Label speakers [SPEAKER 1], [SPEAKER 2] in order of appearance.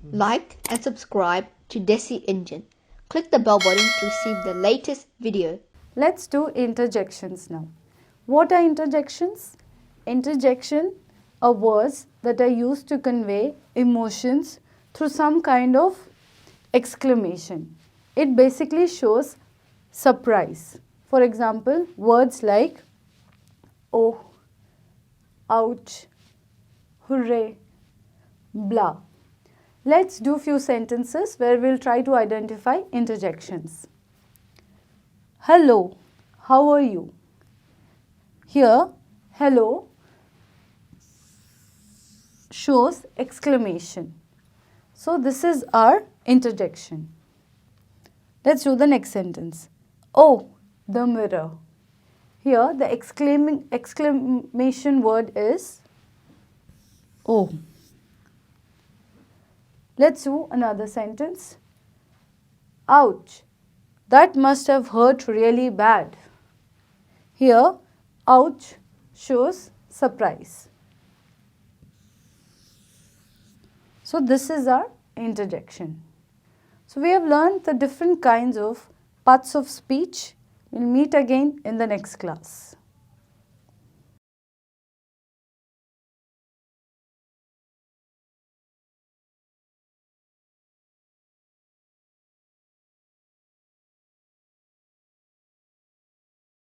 [SPEAKER 1] Like and subscribe to Desi Engine. Click the bell button to receive the latest video.
[SPEAKER 2] Let's do interjections now. What are interjections? Interjection are words that are used to convey emotions through some kind of exclamation. It basically shows surprise. For example, words like oh, ouch, hooray, blah. Let's do few sentences where we'll try to identify interjections. Hello, how are you? Here, hello shows exclamation. So this is our interjection. Let's do the next sentence. Oh, the mirror. Here the exclamation word is oh. Let's do another sentence. Ouch, that must have hurt really bad. Here, ouch shows surprise. So this is our interjection. So we have learned the different kinds of parts of speech. We'll meet again in the next class.